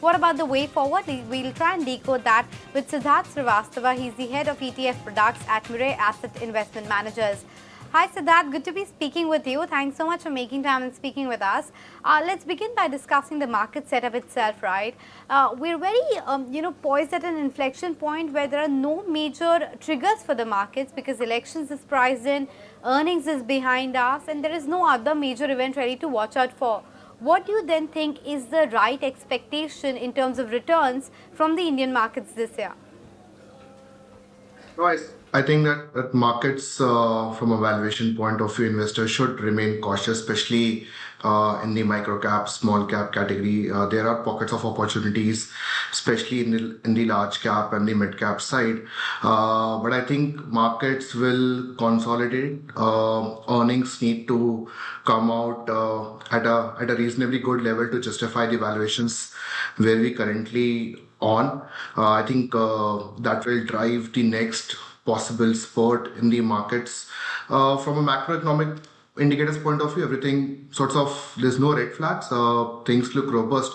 What about the way forward? We'll try and decode that with Siddharth Srivastava. He's the head of ETF Products at Mirae Asset Investment Managers. Hi Siddharth, good to be speaking with you. Thanks so much for making time and speaking with us. Let's begin by discussing the market setup itself, right? We're very, poised at an inflection point where there are no major triggers for the markets because elections is priced in, earnings is behind us, and there is no other major event ready to watch out for. What do you then think is the right expectation in terms of returns from the Indian markets this year? No, I think that markets, from a valuation point of view, investors should remain cautious, especially in the micro cap, small cap category. There are pockets of opportunities, especially in the large cap and the mid cap side. But I think markets will consolidate. Earnings need to come out at a reasonably good level to justify the valuations where we currently on. I think that will drive the next possible spurt in the markets. From a macroeconomic indicators point of view, everything sorts of, there's no red flags. Things look robust.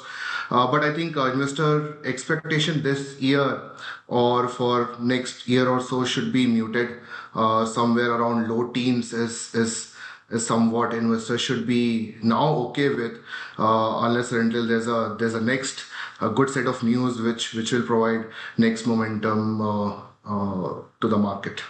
But I think investor expectation this year or for next year or so should be muted. Somewhere around low teens is somewhat investors should be now okay with, unless or until there's a next a good set of news which will provide next momentum to the market.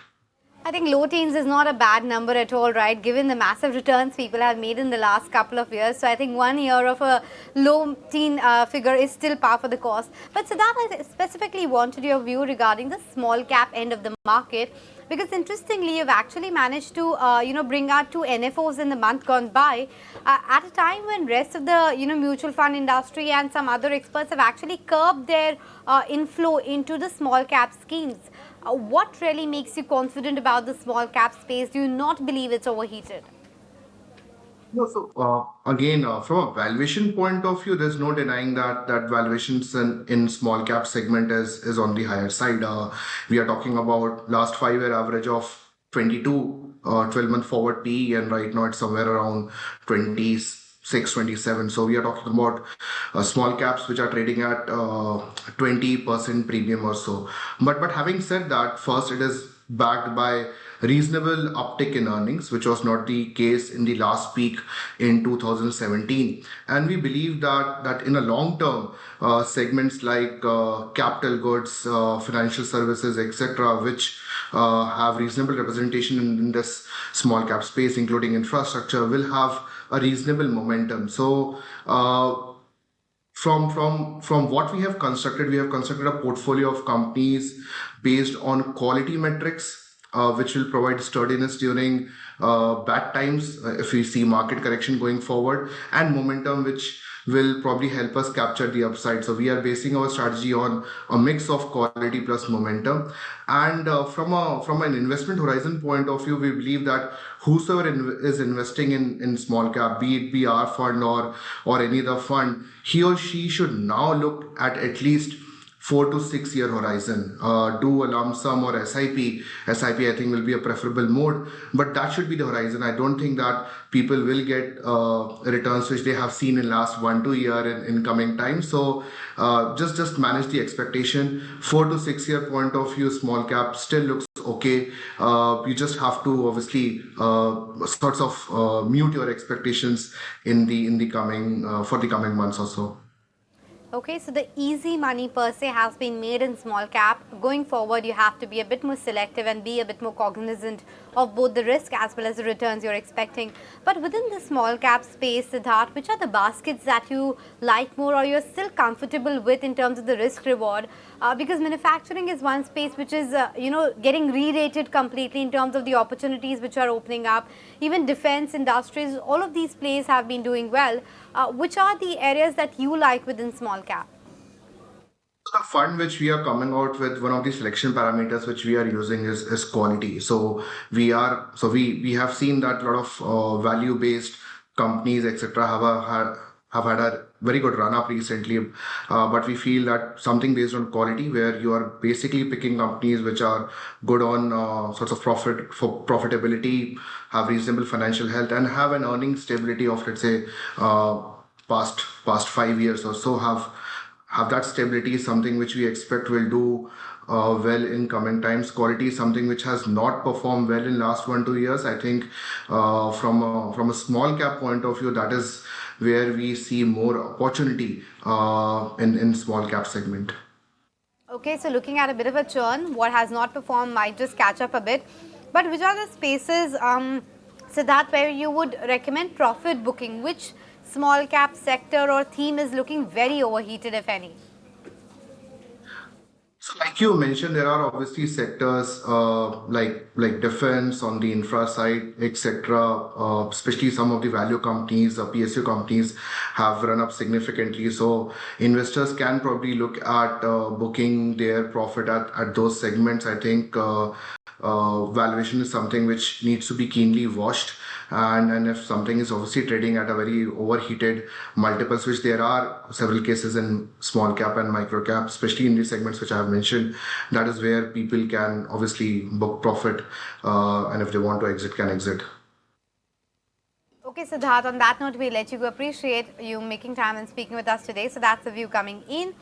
I think low teens is not a bad number at all, right? Given the massive returns people have made in the last couple of years. So I think 1 year of a low teen figure is still par for the course. But Siddharth, I specifically wanted your view regarding the small cap end of the market. Because interestingly, you've actually managed to, bring out 2 NFOs in the month gone by at a time when rest of the, mutual fund industry and some other experts have actually curbed their inflow into the small cap schemes. What really makes you confident about the small cap space? Do you not believe it's overheated? No, so again, from a valuation point of view, there's no denying that valuations in small cap segment is on the higher side. We are talking about last 5 year average of 22, 12-month forward PE, and right now it's somewhere around 26, 27. So we are talking about small caps which are trading at 20% premium or so. But having said that, first it is backed by reasonable uptick in earnings, which was not the case in the last peak in 2017. And we believe that in a long term, segments like capital goods, financial services, etc., which have reasonable representation in this small cap space, including infrastructure, will have a reasonable momentum. So from what we have constructed a portfolio of companies based on quality metrics, which will provide sturdiness during bad times if we see market correction going forward, and momentum which will probably help us capture the upside. So we are basing our strategy on a mix of quality plus momentum. And from an investment horizon point of view, we believe that whosoever is investing in small cap, be it be our fund or any other fund, he or she should now look at least 4 to 6 year horizon. Do a lump sum or SIP. SIP I think will be a preferable mode, but that should be the horizon. I don't think that people will get returns which they have seen in last 1 2 year in coming time. So just manage the expectation. 4 to 6 year point of view, small cap still looks okay. You just have to obviously sorts of mute your expectations in the coming for the coming months or so. Okay, so the easy money per se has been made in small cap. Going forward, you have to be a bit more selective and be a bit more cognizant of both the risk as well as the returns you're expecting. But within the small cap space, Siddharth, which are the baskets that you like more or you're still comfortable with in terms of the risk reward? Because manufacturing is one space which is, getting re-rated completely in terms of the opportunities which are opening up. Even defense industries, all of these plays have been doing well. Which are the areas that you like within small cap? The fund which we are coming out with, one of the selection parameters which we are using is quality. So we have seen that a lot of value based companies, etc., have had a very good run up recently. But we feel that something based on quality, where you are basically picking companies which are good on sorts of profitability, have reasonable financial health, and have an earning stability of, let's say, past 5 years or so, have that stability is something which we expect will do well in coming times. Quality is something which has not performed well in last 1 2 years. I think from a small cap point of view, that is where we see more opportunity in small cap segment. Okay, so looking at a bit of a churn, what has not performed might just catch up a bit. But which are the spaces, Siddharth, where you would recommend profit booking? Which small cap sector or theme is looking very overheated, if any? So, like you mentioned, there are obviously sectors like defense on the infra side, etc. Especially some of the value companies, PSU companies, have run up significantly. So investors can probably look at booking their profit at those segments. I think valuation is something which needs to be keenly watched. And if something is obviously trading at a very overheated multiples, which there are several cases in small cap and micro cap, especially in the segments which I have mentioned, that is where people can obviously book profit, and if they want to exit, can exit. Okay, Siddharth, on that note, we let you go. Appreciate you making time and speaking with us today. So that's the view coming in.